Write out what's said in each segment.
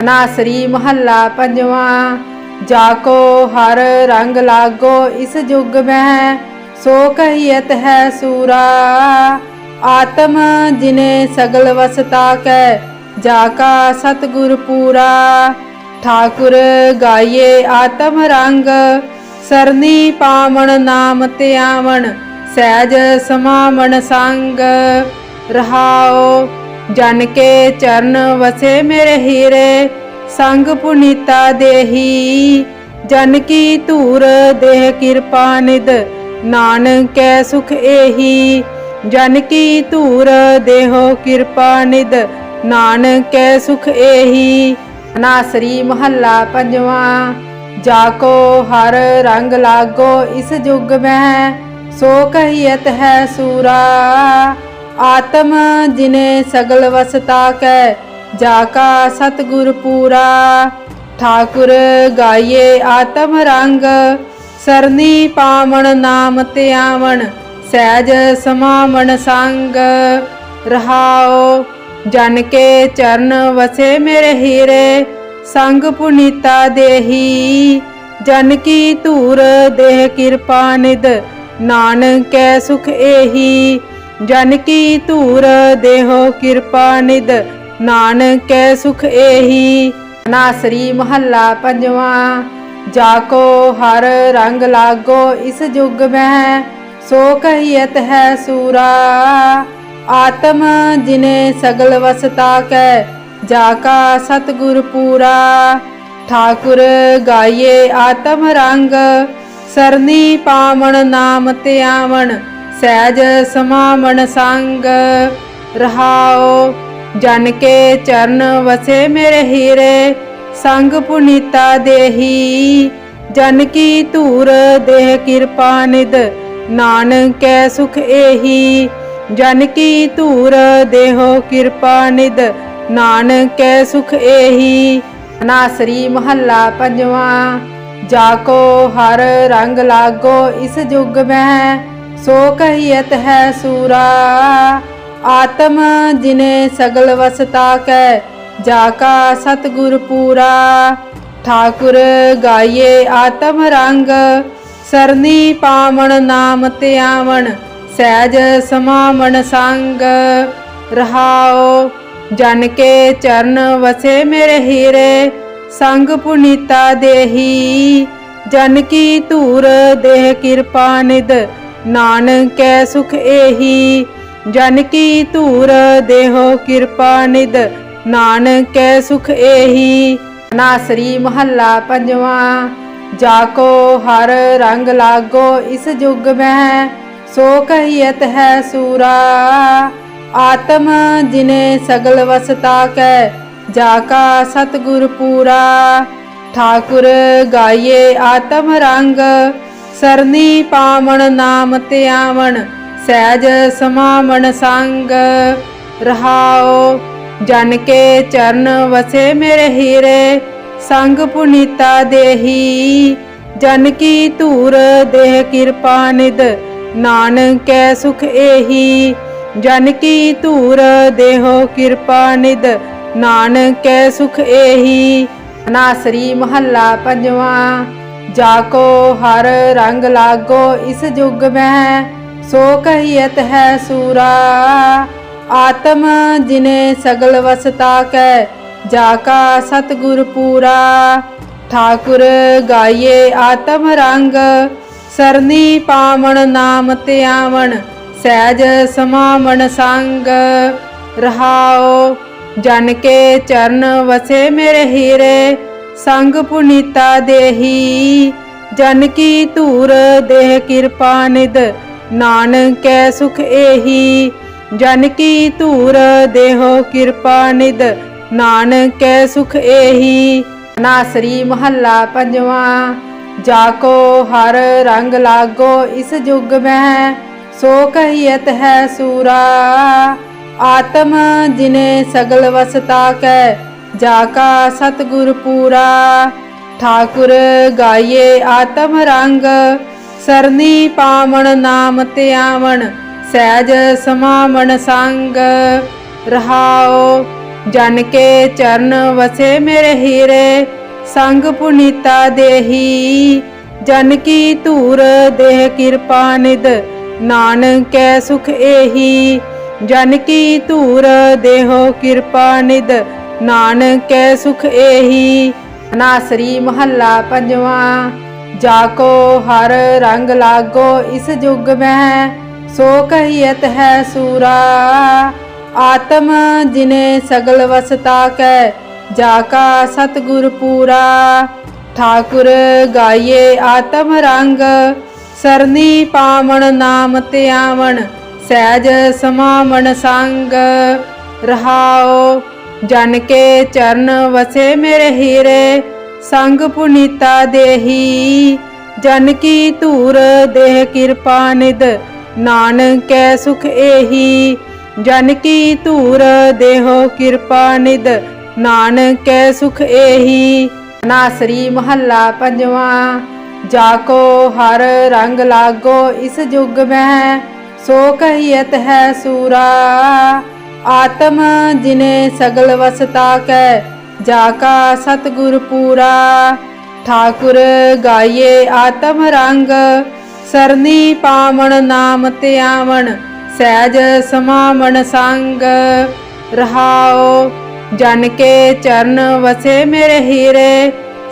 नासरी महला पंजवा। जाको हर रंग लागो इस जुग में, सो कहियत है सूरा। आत्म जिने सगल वसता कै, जाका सतगुर पूरा। ठाकुर गाये आत्म रंग, सरनी पावन नाम त्यावन। सहज समावन संग रहाओ, जन के चरण वसे मेरे हीरे। संग पुनीता देही, जन की धूर देह कृपा निद। नानक कै सुख एही, जन की धूर देहो कृपा निद। नानक कै सुख एही। नासरी महला पंजवा। जाको हर रंग लागो इस जुग में, सो कहियत है सूरा। आत्म जिने सगल वसता कै, जाका सतगुर पूरा। ठाकुर गाये आत्म रंग, सरनी पावन नाम त्यावन। सहज समावन संग रहाओ, जन के चरण वसे मेरे हीरे। संग पुनीता देही, जन की धूर देह कृपा निद। नानक कै सुख एही, जन की धूर देहो कृपा निद। नानक कै सुख एही। नासरी महला पंजवा। जाको हर रंग लागो इस जुग में, सो कहियत है सूरा। आत्म जिने सगल वसता कै, जाका सतगुर पूरा। ठाकुर गाये आत्म रंग, सरनी पावन नाम त्यावन। सहज समावन संग रहाओ, जन के चरण वसे मेरे हीरे। संग पुनीता देही, जन की धूर देह कृपा निद। नानक कै सुख एही, जन की धूर देहो कृपा निद। नानक कै सुख एही। नासरी महला पंजवा। जाको हर रंग लागो इस जुग में, सो कहियत है सूरा। आत्म जिने सगल वसता कै, जाका सतगुर पूरा। ठाकुर गाये आत्म रंग, सरनी पावन नाम त्यावन। सहज समावन संग रहाओ, जन के चरण वसे मेरे हीरे। संग पुनीता देही, जन की धूर देह कृपा निद। नानक कै सुख एही, जन की धूर देहो कृपा निद। नानक कै सुख एही। नासरी महला पंजवा। जाको हर रंग लागो इस जुग में, सो कहियत है सूरा। आत्म जिने सगल वसता कै, जाका सतगुर पूरा। ठाकुर गाये आत्म रंग, सरनी पावन नाम त्यावन। सहज समावन संग रहाओ, जन के चरण वसे मेरे हीरे। संग पुनीता देही, जन की धूर देह कृपा निद। नानक कै सुख एही, जन की धूर देहो कृपा निद। नानक कै सुख एही। नासरी महला पंजवा। जाको हर रंग लागो इस जुग में, सो कहियत है सूरा। आत्म जिने सगल वसता कै, जाका सतगुर पूरा। ठाकुर गाये आत्म रंग, सरनी पावन नाम त्यावन। सहज समावन संग रहाओ, जन के चरण वसे मेरे हीरे। संग पुनीता देही, जन की धूर देह कृपा निद। नानक कै सुख एही, जन की धूर देहो कृपा निद। नानक कै सुख एही। नासरी महला पंजवा। जाको हर रंग लागो इस जुग में, सो कहियत है सूरा। आत्म जिने सगल वसता कै, जाका सतगुर पूरा। ठाकुर गाये आत्म रंग, सरनी पावन नाम त्यावन। सहज समावन संग रहाओ, जन के चरण वसे मेरे हीरे संग पुनीता देही। जन की धूर देह कृपा निध नानक कै सुख एही। जन की धूर देहो कृपा निध नानक कै सुख एही। नासरी महला पंजवा। जाको हर रंग लागो इस जुग में सो कहियत है सूरा। आत्म जिने सगल वसता कै जाका सतगुर पूरा। ठाकुर गाइए आत्म रंग सरनी पावन नाम त्यावन सहज समावन संग। रहाओ जन के चरण वसे मेरे हीरे संग पुनीता देही। जन की धूर देह कृपा निध नानक कै सुख एही। जन की धूर देहो कृपा निध नानक कै सुख एही। नासरी महला पंजवा। जाको हर रंग लागो इस जुग में सो कहियत है सूरा। आत्म जिने सगल वसता कै जाका सतगुर पूरा। ठाकुर गाइए आत्म रंग सरनी पावन नाम त्यावन सहज समावन संग। रहाओ जन के चरण वसे मेरे हीरे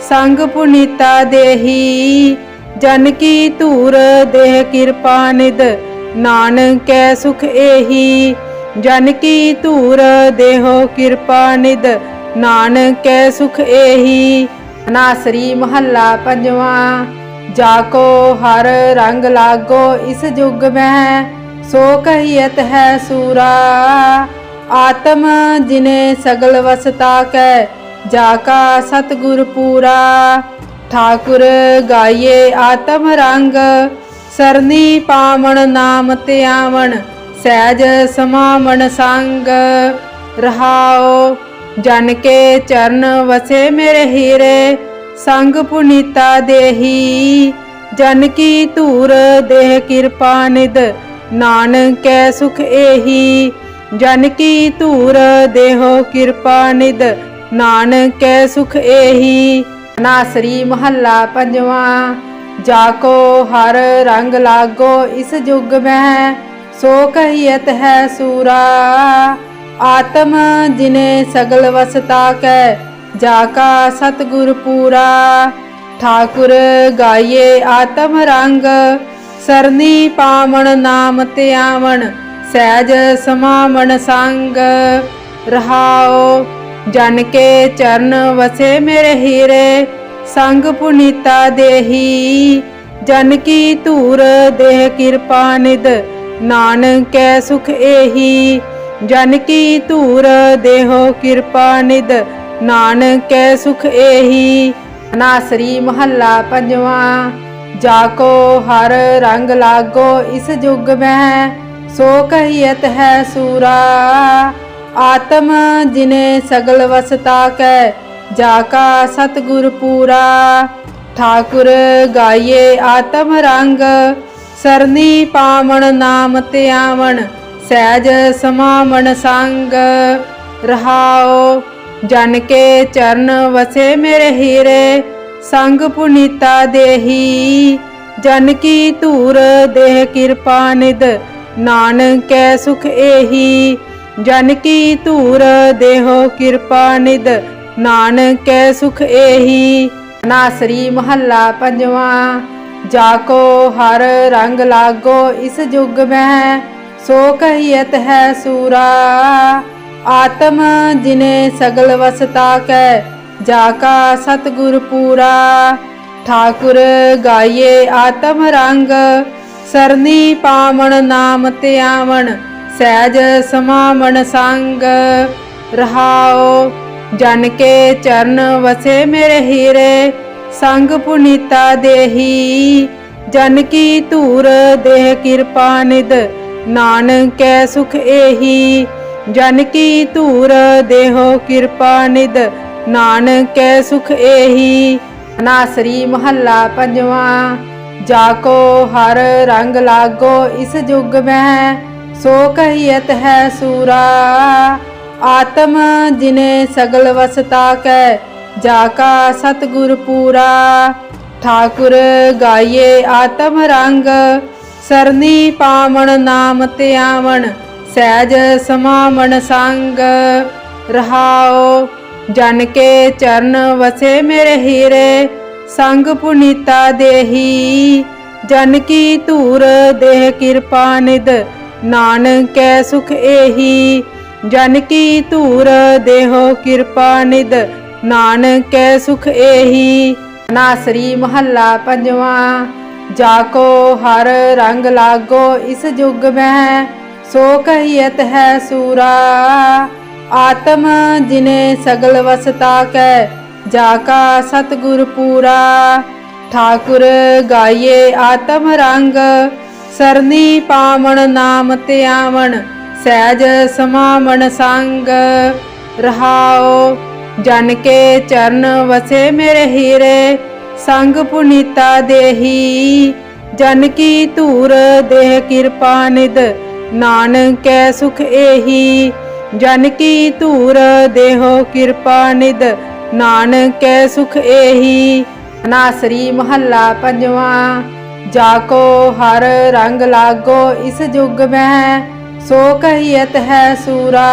संग पुनीता देही। जन की धूर देह कृपा निध नानक कै सुख एही। जन की धूर देहो कृपा निध नानक कै सुख एही। नासरी महला पंजवा। जाको हर रंग लागो इस जुग में सो कहियत है सूरा। आत्म जिने सगल वसता कै जाका सतगुर पूरा। ठाकुर गाइए आत्म रंग सरनी पावन नाम त्यावन सहज समावन संग। रहाओ जन के चरण वसे मेरे हीरे संग पुनीता देही। जन की धूर देह कृपा निध नानक कै सुख एही। जन की धूर देहो कृपा निध नानक कै सुख एही। नासरी महला पंजवा। जाको हर रंग लागो इस जुग में सो कहियत है सूरा। आत्म जिने सगल वसता कै जाका सतगुर पूरा। ठाकुर गाइए आत्म रंग सरनी पावन नाम त्यावन सहज समावन संग। रहाओ जन के चरण वसे मेरे हीरे संग पुनीता देही। जन की धूर देह कृपा निध नानक कै सुख एही। जन की धूर देहो कृपा निध नानक कै सुख एही। नासरी महला पंजवा। जाको हर रंग लागो इस जुग में सो कहियत है सूरा। आत्म जिने सगल वसता कै जाका सतगुर पूरा। ठाकुर गाइए आत्म रंग सरनी पावन नाम त्यावन सहज समावन संग। रहाओ जन के चरण वसे मेरे हीरे संग पुनीता देही। जन की धूर देह कृपा निध नानक कै सुख एही। जन की धूर देहो कृपा निध नानक कै सुख एही। नासरी महला पंजवा। जाको हर रंग लागो इस जुग में सो कहियत है सूरा। आत्म जिने सगल वसता कै जाका सतगुर पूरा। ठाकुर गाइए आत्म रंग सरनी पावन नाम त्यावन सहज समावन संग। रहाओ जन के चरण वसे मेरे हीरे संग पुनीता देही। जन की धूर देह कृपा निध नानक कै सुख एही। जन की धूर देहो कृपा निध नानक कै सुख एही। नासरी महला पंजवा। जाको हर रंग लागो इस जुग में सो कहियत है सूरा। आत्म जिने सगल वसता कै जाका सतगुर पूरा। ठाकुर गाइए आत्म रंग सरनी पावन नाम त्यावन सहज समावन संग। रहाओ जन के चरण वसे मेरे हीरे संग पुनीता देही। जन की धूर देह कृपा निध नानक कै सुख एही। जन की धूर देहो कृपा निध नानक कै सुख एही। नासरी महला पंजवा। जाको हर रंग लागो इस युग में सो कहियत है सूरा। आत्म जिने सगल वसता कै जाका सतगुर पूरा। ठाकुर गाइए आत्म रंग सरनी पावन नाम त्यावन सहज समावन संग। रहाओ जन के चरण वसे मेरे हीरे संग पुनीता देही। जन की धूर देह कृपा निध नानक कै सुख एही। जन की धूर देहो कृपा निध नानक कै सुख एही। नासरी महला पंजवा। जाको हर रंग लागो इस युग में सो कहियत है सूरा।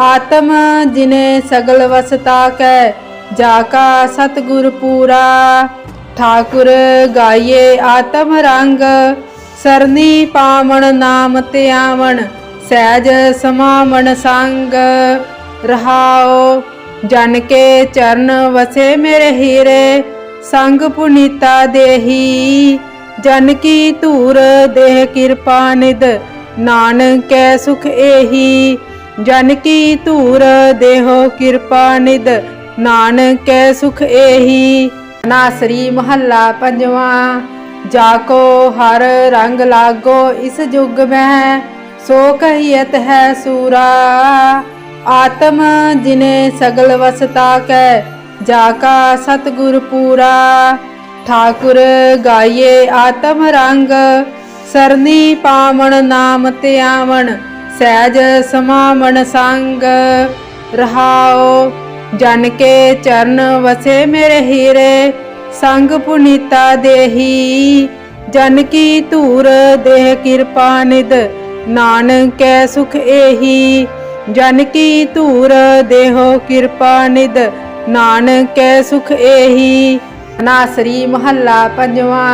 आत्म जिने सगल वसता कै जाका सतगुर पूरा। ठाकुर गाइए आत्म रंग सरनी पावन नाम त्यावन सहज समावन संग। रहाओ जन के चरण वसे मेरे हीरे संग पुनीता देही। जन की धूर देह कृपा निध नानक कै सुख एही। जन की धूर देहो कृपा निध नानक कै सुख एही। नासरी महला पंजवा। जाको हर रंग लागो इस युग में सो कहियत है सूरा। आत्म जिने सगल वसता कै जाका सतगुर पूरा। ठाकुर गाइए आत्म रंग सरनी पावन नाम त्यावन सहज समावन संग। रहाओ जन के चरण वसे मेरे हीरे संग पुनीता देही। जन की धूर देह कृपा निध नानक कै सुख एही। जन की धूर देहो कृपा निध नानक कै सुख एही। नासरी महला पंजवा।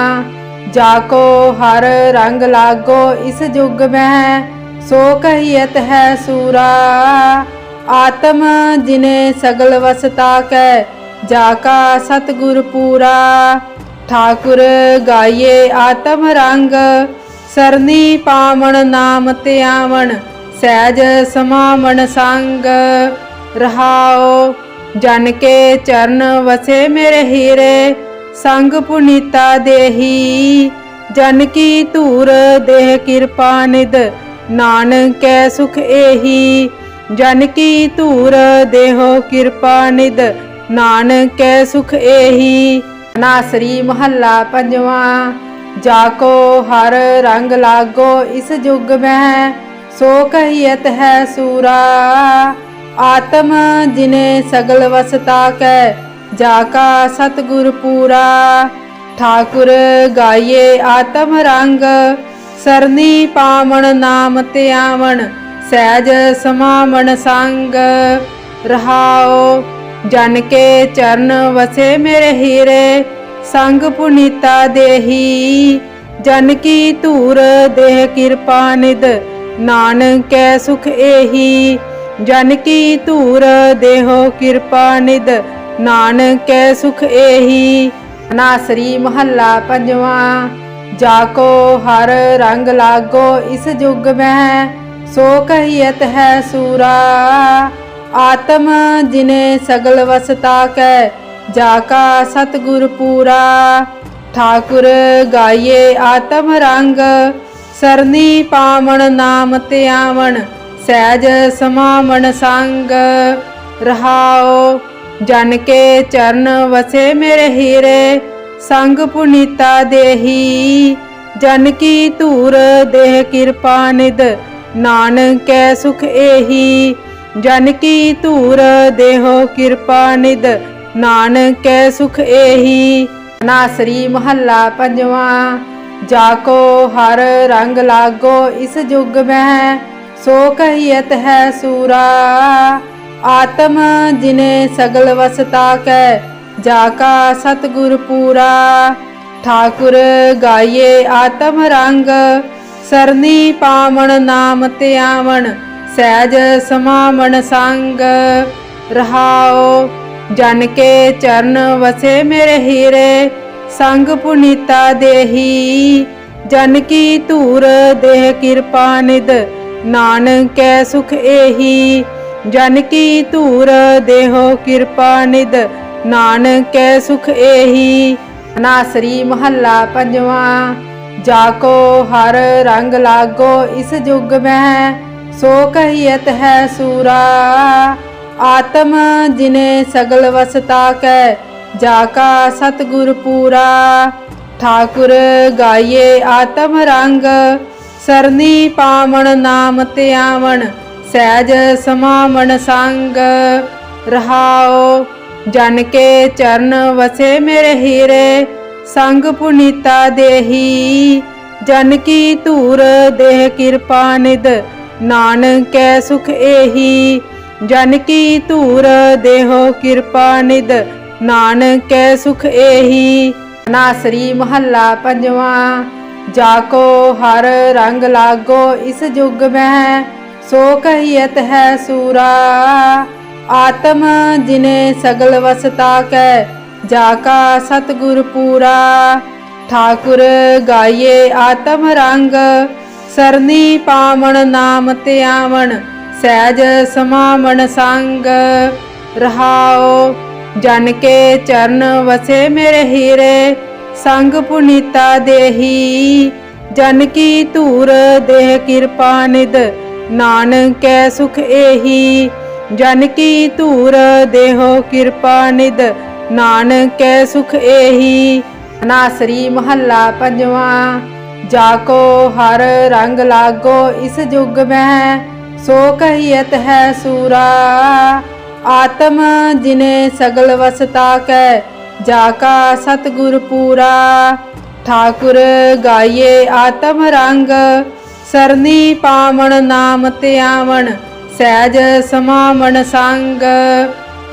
जाको हर रंग लागो इस युग में सो कहियत है सूरा। आत्म जिने सगल वसता कै जाका सतगुर पूरा। ठाकुर गाइए आत्म रंग सरनी पावन नाम त्यावन सहज समावन संग। रहाओ जन के चरण वसे मेरे हीरे संग पुनीता देही। जन की धूर देह कृपा निध नानक कै सुख एही। जन की धूर देहो कृपा निध नानक कै सुख एही। नासरी महला पंजवा। जाको हर रंग लागो इस युग में सो कहियत है सूरा। आत्म जिने सगल वसता कै जाका सतगुर पूरा। ठाकुर गाइए आत्म रंग सरनी पावन नाम त्यावन सहज समावन संग। रहाओ जन के चरण वसे मेरे हीरे संग पुनीता देही। जन की धूर देह कृपा निध नानक कै सुख एही। जन की धूर देहो कृपा निध नानक कै सुख एही। नासरी महला पंजवा। जाको हर रंग लागो इस युग में सो कहियत है सूरा। आत्म जिने सगल वसता कै जाका सतगुर पूरा। ठाकुर गाइए आत्म रंग सरनी पावन नाम त्यावन सहज समावन संग। रहाओ जन के चरण वसे मेरे हीरे संग पुनीता देही। जन की धूर देह कृपा निध नानक कै सुख एही। जन की धूर देहो कृपा निध नानकै सुख एही। नासरी महला पंजवा। जाको हर रंग लागो इस जुग में सो कहियत है सूरा। आत्म जिने सगल वसता कै जाका सतगुर पूरा। ठाकुर गाये आत्म रंग सरनी पावन नाम त्यावन सहज समावन संग रहाओ। जन के चरण वसे मेरे हीरे संग पुनीता देही। जन की धूर देह कृपा निध नानकै सुख एही। जन की धूर देहो कृपा निध नानकै सुख एही। नासरी महला पंजवा। जाको हर रंग लागो इस जुग में सो कहियत है सूरा। आत्म जिने सगल वसता कै जाका सतगुर पूरा। ठाकुर गाये आत्म रंग सरनी पावन नाम त्यावन सहज समावन संग रहाओ। जन के चरण वसे मेरे हीरे संग पुनीता देही। जन की धूर देह कृपा निध नानकै सुख एही। जन की धूर देहो कृपा निध नानकै सुख एही। नासरी महला पंजवा। जाको हर रंग लागो इस जुग में सो कहियत है सूरा। आत्म जिने सगल वसता कै जाका सतगुर पूरा। ठाकुर गाये आत्म रंग सरनी पावन नाम त्यावन सहज समावन संग रहाओ। जन के चरण वसे मेरे हीरे संग पुनीता देही। जन की धूर देह कृपा निध नानकै सुख एही। जन की धूर देहो कृपा निध नानकै सुख एही। नासरी महला पंजवा। जाको हर रंग लागो इस जुग में सो कहियत है सूरा। आत्म जिने सगल वसता कै जाका सतगुर पूरा। ठाकुर गाये आत्म रंग सरनी पावन नाम त्यावन सहज समावन संग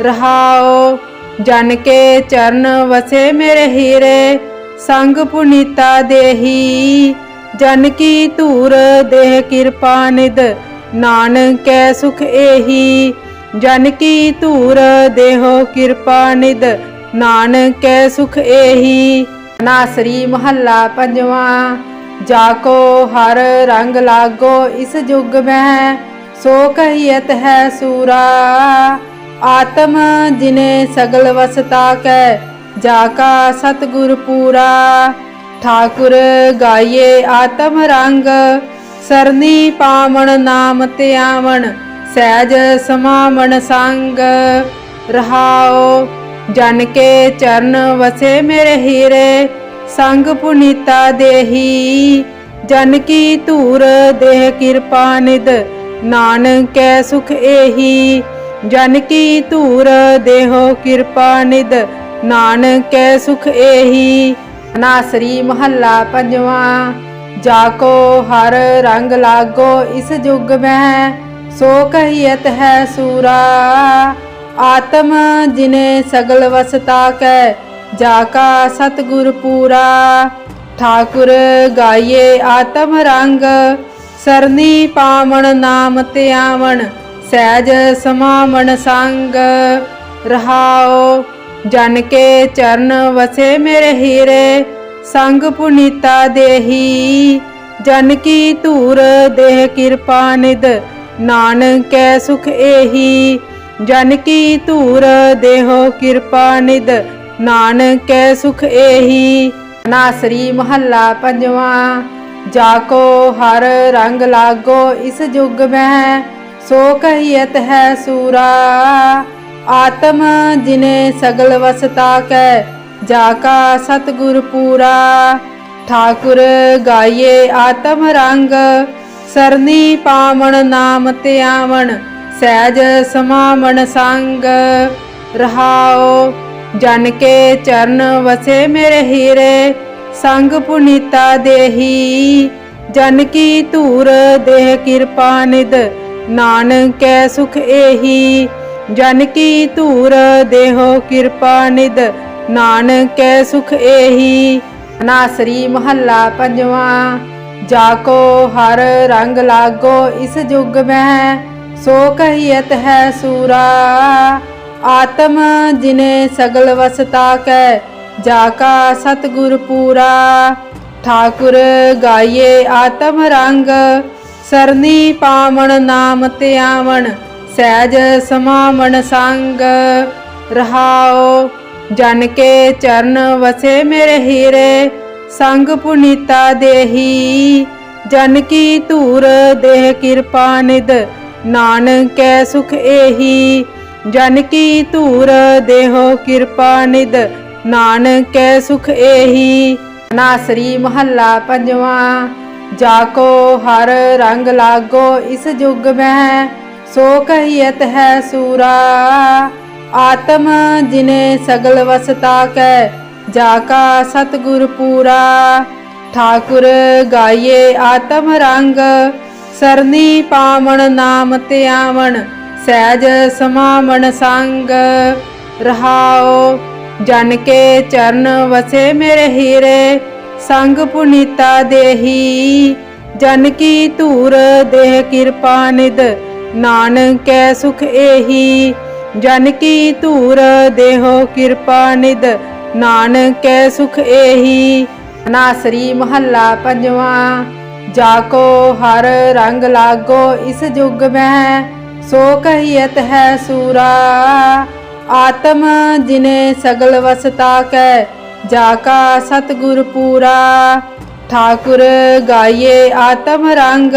रहाओ। जन के चरण वसे मेरे हीरे संग पुनीता देही। जन की धूर देह कृपा निध नानकै सुख एही। जन की धूर देहो कृपा निध नानकै सुख एही। नासरी महला पंजवा। जाको हर रंग लागो इस जुग में सो कहियत है सूरा। आत्म जिने सगल वसता कै जाका सतगुर पूरा। ठाकुर गाये आत्म रंग सरनी पावन नाम त्यावन सहज समावन संग रहाओ। जन के चरण वसे मेरे हीरे संग पुनीता देही। जन की धूर देह कृपा निध नानकै सुख एही। जन की धूर देहो कृपा निध नानकै सुख एही। नासरी महला पंजवा। जाको हर रंग लागो इस जुग में सो कहियत है सूरा। आत्म जिने सगल वसता कै जाका सतगुर पूरा। ठाकुर गाये आत्म रंग सरनी पावन नाम त्यावन सहज समावन संग रहाओ। जन के चरण वसे मेरे हीरे संग पुनीता देही। जन की धूर देह कृपा निध नानकै सुख एही। जन की धूर देहो कृपा निध नानकै सुख एही। नासरी महला पंजवा। जाको हर रंग लागो इस जुग में सो कहियत है सूरा। आत्म जिने सगल वसता कै जाका सतगुर पूरा। ठाकुर गाये आत्म रंग सरनी पावन नाम त्यावन ਸਹਿਜ ਸਮਾਵਣ ਸੰਗ ਰਹਾਓ। ਜਨ ਕੇ ਚਰਨ ਵਸੇ ਮੇਰੇ ਹੀਰੇ ਸੰਗ ਪੁਨੀਤਾ ਦੇਹੀ। ਜਨ ਕੀ ਧੂਰ ਦੇਹ ਕਿਰਪਾ ਨਿਦ ਨਾਨਕੈ ਸੁਖ ਏਹੀ। ਜਨ ਕੀ ਧੂਰ ਦੇਹੋ ਕਿਰਪਾ ਨਿਦ ਨਾਨਕੈ ਸੁਖ ਏਹੀ। ਨਾਸਰੀ ਮਹੱਲਾ ਪੰਜਵਾਂ। ਜਾਕੋ ਹਰ ਰੰਗ ਲਾਗੋ ਇਸ ਜੁਗ ਮਹਿ ਸੋ ਕਹੀਅਤ ਹੈ ਸੂਰਾ। ਆਤਮ ਜਿਨੇ ਸਗਲ ਵਸਤਾ ਕੈ ਜਾਕਾ ਸਤਿਗੁਰ ਪੂਰਾ। ਠਾकुर ਗਾਈਏ ਆਤਮ ਰੰਗ ਸਰਨੀ ਪਾਵਣ ਨਾਮ ਧਿਆਵਣ ਸਹਿਜ ਸਮਾਵਣ ਸੰਗ ਰਹਾਓ। ਜਨ ਕੇ ਚਰਨ ਵਸੇ ਮੇਰੇ ਹੀਰੇ ਸੰਗ ਪੁਨੀਤਾ ਦੇਹੀ। ਜਨ ਕੀ ਧੂਰ ਦੇਹ ਕਿਰਪਾ ਨਿਦ ਨਾਨਕੈ ਸੁਖ ਏਹੀ। ਜਨ ਕੀ ਧੂਰ ਦੇਹੋ ਕਿਰਪਾ ਨਿਦ ਨਾਨਕੈ ਸੁਖ ਏਹੀ। ਨਾਸਰੀ ਮਹੱਲਾ ਪੰਜਵਾਂ। ਜਾਕੋ ਹਰ ਰੰਗ ਲਾਗੋ ਇਸ ਜੁਗ ਮਹਿ ਸੋ ਕਹੀਅਤ ਹੈ ਸੂਰਾ। ਆਤਮ ਜਿਨੇ ਸਗਲ ਵਸਤਾ ਕੈ ਜਾਕਾ ਸਤਿਗੁਰ ਪੂਰਾ। ਠਾकुर ਗਾਈਏ ਆਤਮ ਰੰਗ ਸਰਨੀ ਪਾਵਣ ਨਾਮ ਧਿਆਵਣ ਸਹਿਜ ਸਮਾਵਣ ਸੰਗ ਰਹਾਓ। ਜਨ ਕੇ ਚਰਨ ਵਸੇ ਮੇਰੇ ਹੀਰੇ ਸੰਗ ਪੁਨੀਤਾ ਦੇਹੀ। ਜਨ ਕੀ ਧੂਰ ਦੇਹ ਕਿਰਪਾ ਨਿਦ ਨਾਨਕੈ ਸੁਖ ਏਹੀ। ਜਨ ਕੀ ਧੂਰ ਦੇਹੋ ਕਿਰਪਾ ਨਿਦ ਨਾਨਕੈ ਸੁਖ ਏਹੀ। ਨਾਸਰੀ ਮਹੱਲਾ ਪੰਜਵਾਂ। ਜਾਕੋ ਹਰ ਰੰਗ ਲਾਗੋ ਇਸ ਜੁਗ ਮਹਿ ਸੋ ਕਹੀਅਤ ਹੈ ਸੂਰਾ। ਆਤਮ ਜਿਨੇ ਸਗਲ ਵਸਤਾ ਕੈ ਜਾਕਾ ਸਤਿਗੁਰ ਪੂਰਾ। ਠਾकुर ਗਾਈਏ ਆਤਮ ਰੰਗ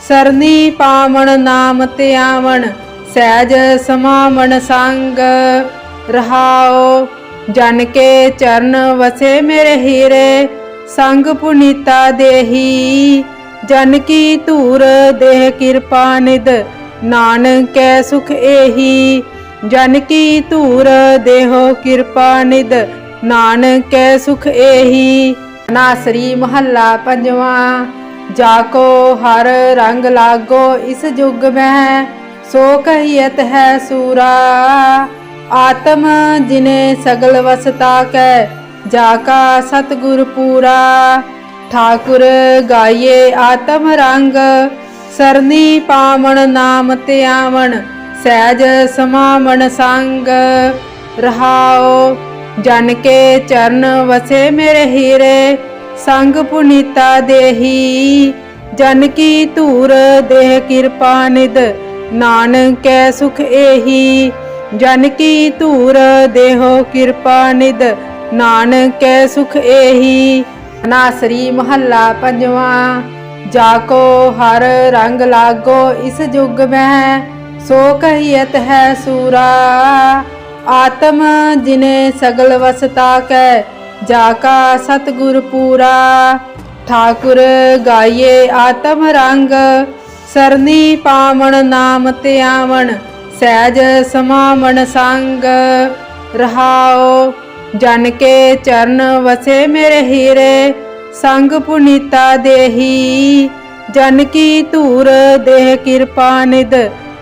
ਸਰਨੀ ਪਾਵਣ ਨਾਮ ਧਿਆਵਣ ਸਹਿਜ ਸਮਾਵਣ ਸੰਗ ਰਹਾਓ। ਜਨ ਕੇ ਚਰਨ ਵਸੇ ਮੇਰੇ ਹੀਰੇ ਸੰਗ ਪੁਨੀਤਾ ਦੇਹੀ। ਜਨ ਕੀ ਧੂਰ ਦੇਹ ਕਿਰਪਾ ਨਿਦ ਨਾਨਕੈ ਸੁਖ ਏਹੀ। ਜਨ ਕੀ ਧੂਰ ਦੇਹੋ ਕਿਰਪਾ ਨਿਦ ਨਾਨਕੈ ਸੁਖ ਏਹੀ। ਨਾਸਰੀ ਮਹੱਲਾ ਪੰਜਵਾਂ। ਜਾਕੋ ਹਰ ਰੰਗ ਲਾਗੋ ਇਸ ਜੁਗ ਮਹਿ ਸੋ ਕਹੀਅਤ ਹੈ ਸੂਰਾ। ਆਤਮ ਜਿਨੇ ਸਗਲ ਵਸਤਾ ਕੈ ਜਾਕਾ ਸਤਿਗੁਰ ਪੂਰਾ। ਠਾकुर ਗਾਈਏ ਆਤਮ ਰੰਗ ਸਰਨੀ ਪਾਵਣ ਨਾਮ ਧਿਆਵਣ ਸਹਿਜ ਸਮਾਵਣ ਸੰਗ ਰਹਾਓ। ਜਨ ਕੇ ਚਰਨ ਵਸੇ ਮੇਰੇ ਹੀਰੇ ਸੰਗ ਪੁਨੀਤਾ ਦੇਹੀ। ਜਨ ਕੀ ਧੂਰ ਦੇਹ ਕਿਰਪਾ ਨਿਦ ਨਾਨਕੈ ਸੁਖ ਏਹੀ। ਜਨ ਕੀ ਧੂਰ ਦੇਹੋ ਕਿਰਪਾ ਨਿਦ ਨਾਨਕੈ ਸੁਖ ਏਹੀ। ਨਾਸਰੀ ਮਹੱਲਾ ਪੰਜਵਾਂ। ਜਾਕੋ ਹਰ ਰੰਗ ਲਾਗੋ ਇਸ ਜੁਗ ਮਹਿ ਸੋ ਕਹੀਅਤ ਹੈ ਸੂਰਾ। ਆਤਮ ਜਿਨੇ ਸਗਲ ਵਸਤਾ ਕੈ ਜਾਕਾ ਸਤਿਗੁਰ ਪੂਰਾ। ਠਾकुर ਗਾਈਏ ਆਤਮ ਰੰਗ ਸਰਨੀ ਪਾਵਣ ਨਾਮ ਧਿਆਵਣ ਸਹਿਜ ਸਮਾਵਣ ਸੰਗ ਰਹਾਓ। ਜਨ ਕੇ ਚਰਨ ਵਸੇ ਮੇਰੇ ਹੀਰੇ ਸੰਗ ਪੁਨੀਤਾ ਦੇਹੀ। ਜਨ ਕੀ ਧੂਰ ਦੇਹ ਕਿਰਪਾ ਨਿਦ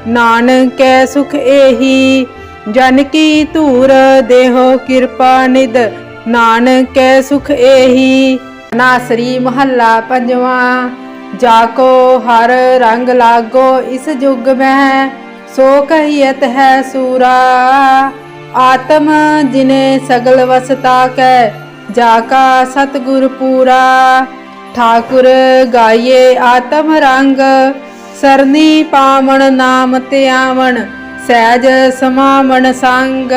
ਨਾਨਕੈ ਸੁਖ ਏਹੀ। ਜਨ ਕੀ ਧੂਰ ਦੇਹੋ ਕਿਰਪਾ ਨਿਦ ਨਾਨਕੈ ਸੁਖ ਏਹੀ। ਨਾਸਰੀ ਮਹੱਲਾ ਪੰਜਵਾਂ। ਜਾਕੋ ਹਰ ਰੰਗ ਲਾਗੋ ਇਸ ਜੁਗ ਮਹਿ ਸੋ ਕਹੀਅਤ ਹੈ ਸੂਰਾ। ਆਤਮ ਜਿਨੇ ਸਗਲ ਵਸਤਾ ਕੈ ਜਾਕਾ ਸਤਿਗੁਰ ਪੂਰਾ। ਠਾकुर ਗਾਈਏ ਆਤਮ ਰੰਗ ਸਰਨੀ ਪਾਵਣ ਨਾਮ ਧਿਆਵਣ ਸਹਿਜ ਸਮਾਵਣ ਸੰਗ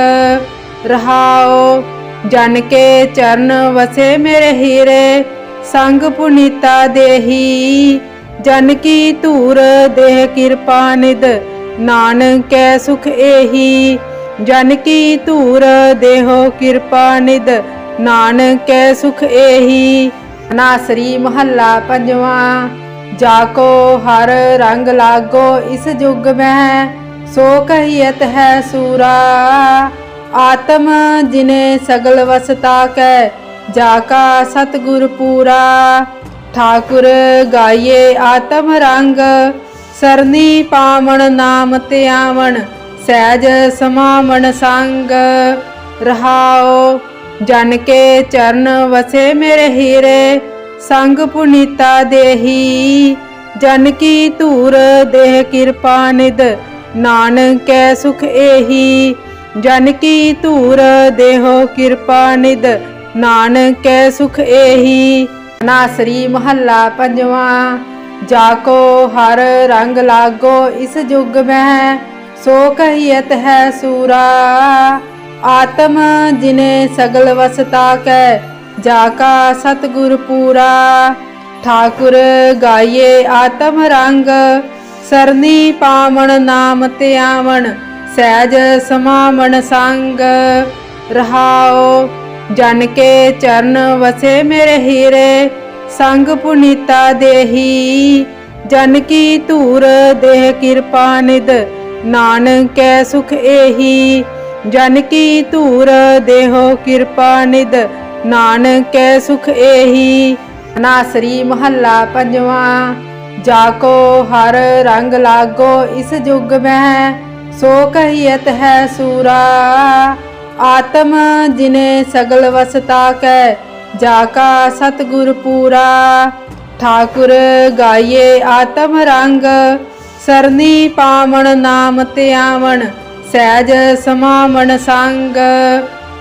ਰਹਾਓ। ਜਨ ਕੇ ਚਰਨ ਵਸੇ ਮੇਰੇ ਹੀਰੇ ਸੰਗ ਪੁਨੀਤਾ ਦੇਹੀ। ਜਨ ਕੀ ਧੂਰ ਦੇਹ ਕਿਰਪਾ ਨਿਦ ਨਾਨਕੈ ਸੁਖ ਏਹੀ। ਜਨ ਕੀ ਧੂਰ ਦੇਹੋ ਕਿਰਪਾ ਨਿਦ ਨਾਨਕੈ ਸੁਖ ਏਹੀ। ਨਾਸਰੀ ਮਹੱਲਾ ਪੰਜਵਾਂ। जाको हर रंग लागो इस जुग में सो कहियत है सूरा। आत्म जिने सगल वसता कै जाका सतगुर पूरा। ठाकुर गाइए आत्म रंग सरनी पावन नाम त्यावन सहज समावन संग। रहाओ जन के चरण वसे मेरे हीरे संग पुनीता देही। जन की धूर देह कृपा निद नानक कै सुख एही। जन की धूर देहो कृपा निद नानक कै सुख एही। नासरी महला पंजवा। जाको हर रंग लागो इस जुग में सो कहियत है सूरा। आत्म जिने सगल वसता कै जाका सतगुर पूरा। ठाकुर गाइए आत्म रंग सरनी पावन नाम त्यावन सहज समावन संग। रहाओ जन के चरण वसे मेरे हीरे संग पुनीता देही। जन की धूर देह कृपा निद नानक कै सुख एही। जन की धूर देहो कृपा निद नानक कै सुख एही। नासरी महला पंजवा। जाको हर रंग लागो इस जुग में सो कहियत है सूरा। आत्म जिने सगल वसता कै जाका सतगुर पूरा। ठाकुर गाइए आत्म रंग सरनी पावन नाम त्यावन सहज समावन संग।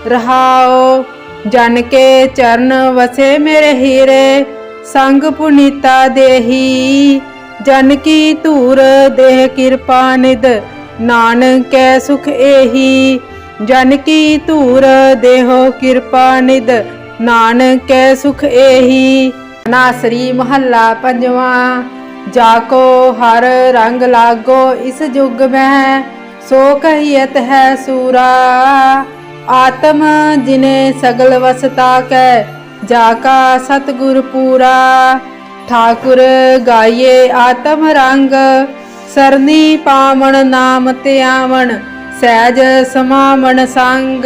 रहाओ जन के चरण वसे मेरे हीरे संग पुनीता देही। जन की धूर देह कृपा निद नानक कै सुख एही। जन की धूर देहो कृपा निद नानक कै सुख एही। नासरी महला पंजवा। जाको हर रंग लागो इस जुग में सो कहियत है सूरा। आत्म जिने सगल वसता कै जाका सतगुर पूरा। ठाकुर गाइए आत्म रंग सरनी पावन नाम त्यावन सहज समावन संग।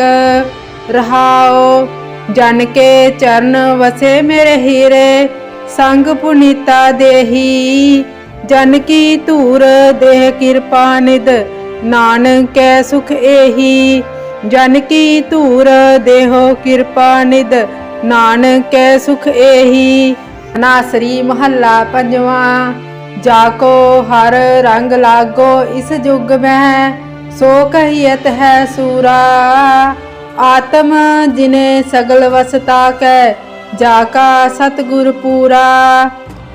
रहाओ जन के चरण वसे मेरे हीरे संग पुनीता देही। जन की धूर देह कृपा निद नानक कै सुख एही। जन की धूर देहो कृपा निद नानक कै सुख एही। नासरी महला पंजवा। जाको हर रंग लागो इस जुग में सो कहियत है सूरा। आत्म जिने सगल वसता कै जाका सतगुर पूरा।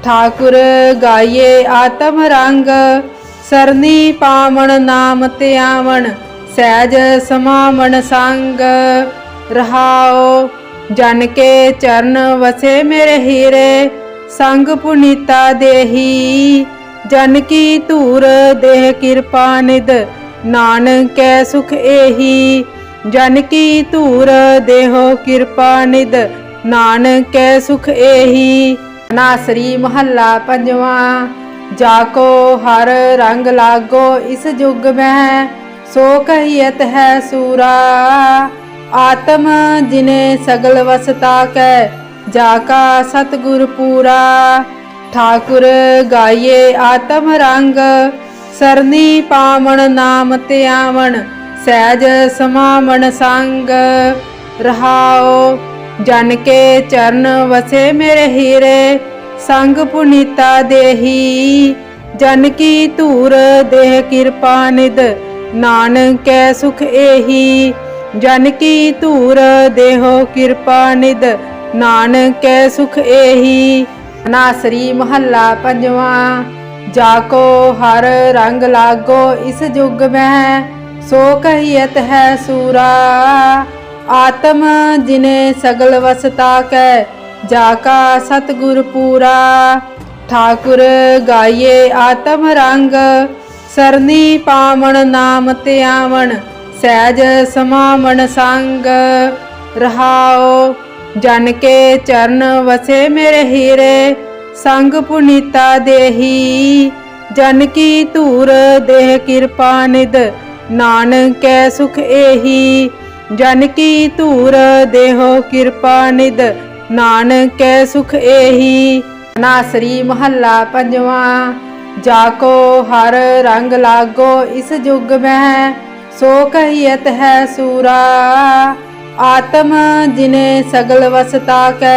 ठाकुर गाइए आत्म रंग सरनी पावन नाम त्यावन सहज समावन संग। रहाओ जन के चरण वसे मेरे हीरे संग पुनीता देही। जन की धूर देह कृपा निद नानक कै सुख एही। जन की धूर देहो कृपा निद नानक कै सुख एही। नासरी महला पंजवा। जाको हर रंग लागो इस जुग में सो कहियत है सूरा। आत्म जिने सगल वसता कै जाका सतगुर पूरा। ठाकुर गाइए आत्म रंग सरनी पावन नाम त्यावन सहज समावन संग। रहाओ जन के चरण वसे मेरे हीरे संग पुनीता देही। जन की धूर देह कृपा निद नानक कै सुख एही। जन की धूर देहो कृपा निद नानक कै सुख एही। नासरी महला पंजवा। जाको हर रंग लागो इस जुग में सो कहियत है सूरा। आत्म जिने सगल वसता कै जाका सतगुर पूरा। ठाकुर गाइए आत्म रंग सरनी पावन नाम त्यावन सहज समावन संग। रहाओ जन के चरण वसे मेरे हीरे संग पुनीता देही। जन की धूर देह कृपा निध, नानक कै सुख एही। जन की धूर देहो कृपा निध, नानक कै सुख एही। नासरी महला पंजवा। जाको हर रंग लागो इस जुग में, सो कहियत है सूरा। आत्म जिने सगल वसता कै,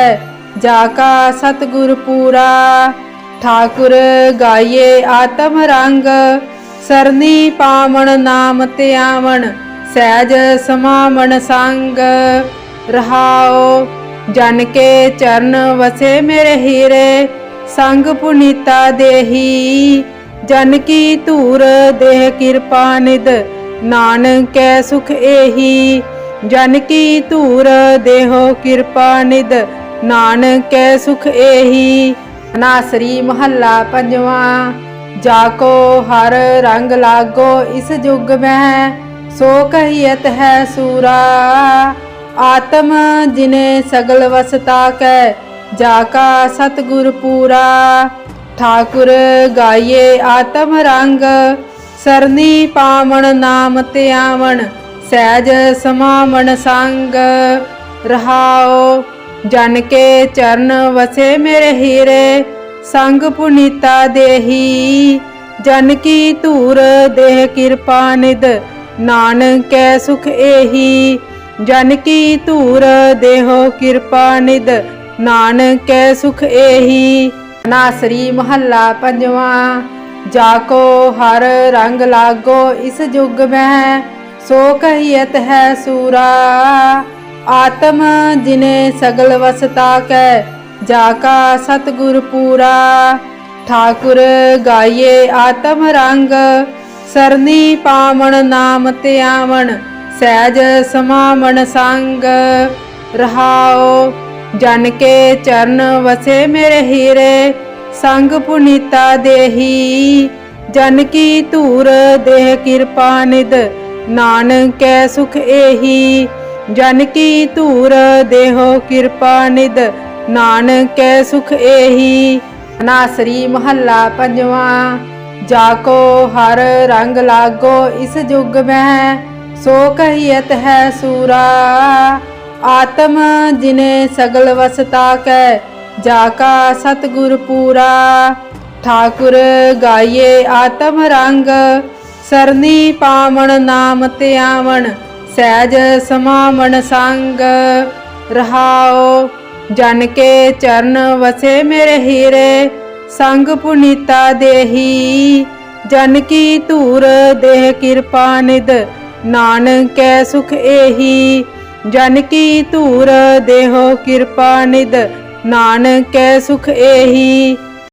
जाका सतगुर पूरा। ठाकुर गाये आत्म रंग, सरनी पावन नाम त्यावन। सहज समावन संग रहाओ, जन के चरण वसे मेरे हीरे। संग पुनीता देही। जन की धूर देह कृपा निध, नानक कै सुख एही। जन की धूर देहो कृपा निध, नानक कै सुख एही। नासरी महला पंजवा। जाको हर रंग लागो इस जुग में, सो कहियत है सूरा। आत्म जिने सगल वसता कै, जाका सतगुर पूरा। ठाकुर गाये आत्म रंग, सरनी पावन नाम त्यावन। सहज समावन संग रहाओ, जन के चरण वसे मेरे हीरे। संग पुनीता देही। जन की धूर देह कृपा निध, नानक कै सुख एही। जन की धूर देहो कृपा निध, नानक कै सुख एही। नासरी महला पंजवा। जाको हर रंग लागो इस जुग में, सो कहियत है सूरा। आत्म जिने सगल वसता कै, जाका सतगुर पूरा। ठाकुर गाये आत्म रंग, सरनी पावन नाम त्यावन। सहज समावन संग रहाओ, जन के चरण वसे मेरे हीरे। संग पुनीता देही। जन की धूर देह कृपा निध, नानक कै सुख एही। जन की धूर देहो कृपा निध, नानक कै सुख एही। नासरी महला पंजवा। जाको हर रंग लागो इस जुग में, सो कहियत है सूरा। आत्म जिने सगल वसता कै, जाका सतगुर पूरा। ठाकुर गाये आत्म रंग, सरनी पावन नाम त्यावन। सहज समावन संग रहाओ, जन के चरण वसे मेरे हीरे। संग पुनीता देही। जन की धूर देह कृपा निध, नानक कै सुख एही। जन की धूर देहो कृपा निध, नानक कै सुख एही।